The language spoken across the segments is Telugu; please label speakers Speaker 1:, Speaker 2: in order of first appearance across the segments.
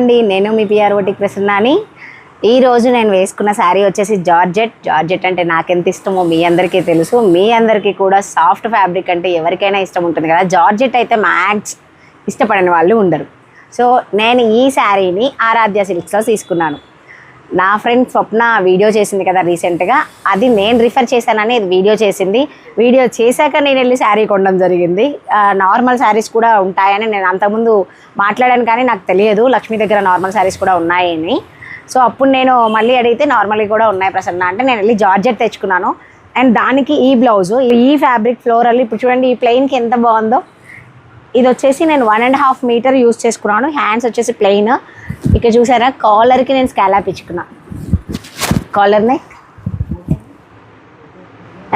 Speaker 1: అండి, నేను మీ పిఆర్ బొటిక్ ప్రసన్నాని. ఈరోజు నేను వేసుకున్న శారీ వచ్చేసి జార్జెట్ అంటే నాకెంత ఇష్టమో మీ అందరికీ తెలుసు. మీ అందరికీ కూడా సాఫ్ట్ ఫ్యాబ్రిక్ అంటే ఎవరికైనా ఇష్టం ఉంటుంది కదా. జార్జెట్ అయితే మ్యాక్స్ ఇష్టపడని వాళ్ళు ఉండరు. సో నేను ఈ శారీని ఆరాధ్య సిల్క్స్లో తీసుకున్నాను. నా ఫ్రెండ్ స్వప్న వీడియో చేసింది కదా రీసెంట్గా, అది నేను రిఫర్ చేశానని ఇది వీడియో చేసింది. వీడియో చేశాక నేను వెళ్ళి శారీ కొనడం జరిగింది. నార్మల్ శారీస్ కూడా ఉంటాయని నేను అంతకుముందు మాట్లాడాను, కానీ నాకు తెలియదు లక్ష్మి దగ్గర నార్మల్ శారీస్ కూడా ఉన్నాయని. సో అప్పుడు నేను మళ్ళీ అడిగితే నార్మల్గా కూడా ఉన్నాయి ప్రసన్న అంటే నేను వెళ్ళి జార్జెట్ తెచ్చుకున్నాను. అండ్ దానికి ఈ బ్లౌజు, ఈ ఫ్యాబ్రిక్ ఫ్లోరల్ ఇప్పుడు చూడండి ఈ ప్లెయిన్కి ఎంత బాగుందో. ఇది వచ్చేసి నేను 1.5 మీటర్ యూజ్ చేసుకున్నాను. హ్యాండ్స్ వచ్చేసి ప్లెయిన్. ఇక చూసారా కాలర్కి నేను స్కాలప్ ఇచ్చుకున్నా. కాలర్ నెక్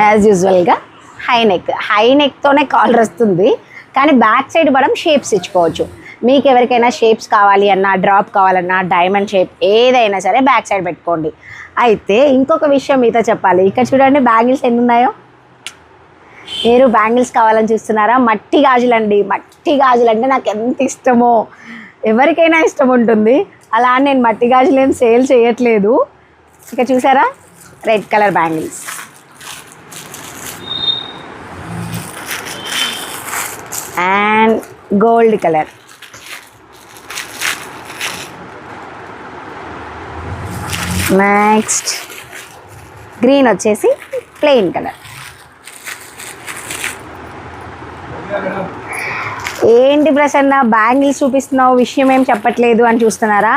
Speaker 1: యాజ్ యూజువల్గా హై నెక్తోనే కాలర్ వస్తుంది, కానీ బ్యాక్ సైడ్ మనం షేప్స్ ఇచ్చుకోవచ్చు. మీకు ఎవరికైనా షేప్స్ కావాలి అన్నా, డ్రాప్ కావాలన్నా, డైమండ్ షేప్ ఏదైనా సరే బ్యాక్ సైడ్ పెట్టుకోండి. అయితే ఇంకొక విషయం మీతో చెప్పాలి. ఇక్కడ చూడండి బ్యాంగిల్స్ ఎన్ని ఉన్నాయో. మీరు బ్యాంగిల్స్ కావాలని చూస్తున్నారా? మట్టి గాజులు అండి. మట్టి గాజులు అంటే నాకు ఎంత ఇష్టమో, ఎవరికైనా ఇష్టం ఉంటుంది. అలా నేను మట్టి గాజులు ఏం సేల్ చేయట్లేదు. ఇక చూసారా red colour bangles, and gold colour, next green వచ్చేసి ప్లెయిన్ కలర్. ఏంటి ప్రసన్న బ్యాంగిల్స్ చూపిస్తున్నావు, విషయం ఏం చెప్పట్లేదు అని చూస్తున్నారా?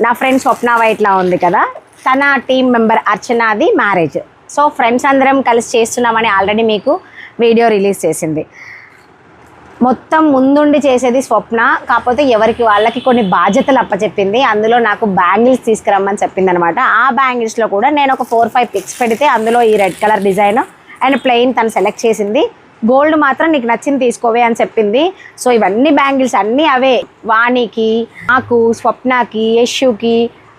Speaker 1: నా ఫ్రెండ్ స్వప్న వైట్లా ఉంది కదా, తన టీం మెంబర్ అర్చనాది మ్యారేజ్. సో ఫ్రెండ్స్ అందరం కలిసి చేస్తున్నామని ఆల్రెడీ మీకు వీడియో రిలీజ్ చేసింది. మొత్తం ముందుండి చేసేది స్వప్న, కాకపోతే ఎవరికి వాళ్ళకి కొన్ని బాధ్యతలు అప్పచెప్పింది. అందులో నాకు బ్యాంగిల్స్ తీసుకురమ్మని చెప్పింది అనమాట. ఆ బ్యాంగిల్స్లో కూడా నేను ఒక 4-5 పిక్స్ పెడితే అందులో ఈ red colour design and plain తను సెలెక్ట్ చేసింది. గోల్డ్ మాత్రం నీకు నచ్చింది తీసుకోవే అని చెప్పింది. సో ఇవన్నీ బ్యాంగిల్స్ అన్నీ అవే. వాణికి, నాకు, స్వప్నకి, యశుకి,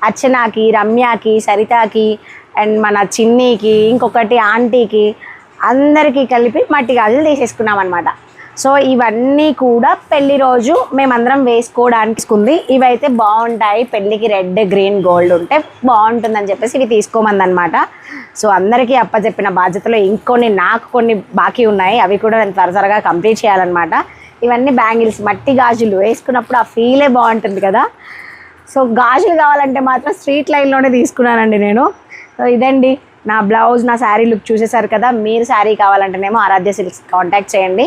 Speaker 1: అర్చనాకి, రమ్యకి, సరితకి, అండ్ మన చిన్నీకి, ఇంకొకటి ఆంటీకి, అందరికీ కలిపి మట్టి గాజులు తీసేసుకున్నాం అనమాట. సో ఇవన్నీ కూడా పెళ్లి రోజు మేమందరం వేసుకోవడానికి తీసుకుంది. ఇవైతే బాగుంటాయి, పెళ్ళికి రెడ్, గ్రీన్, గోల్డ్ ఉంటే బాగుంటుందని చెప్పేసి ఇవి తీసుకోమందనమాట. సో అందరికీ అప్పచెప్పిన బాధ్యతలో ఇంకొన్ని నాకు కొన్ని బాకీ ఉన్నాయి, అవి కూడా నేను త్వరగా కంప్లీట్ చేయాలన్నమాట. ఇవన్నీ బ్యాంగిల్స్, మట్టి గాజులు వేసుకున్నప్పుడు ఆ ఫీలే బాగుంటుంది కదా. సో గాజులు కావాలంటే మాత్రం స్ట్రీట్ లైన్లోనే తీసుకున్నానండి నేను. సో ఇదండి నా బ్లౌజ్, నా శారీ లుక్ చూసేసారు కదా. మీరు శారీ కావాలంటేనేమో ఆరాధ్య సిల్క్స్ కాంటాక్ట్ చేయండి.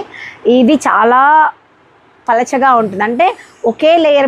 Speaker 1: ఇది చాలా పలచగా ఉంటుంది, అంటే ఒకే లేయర్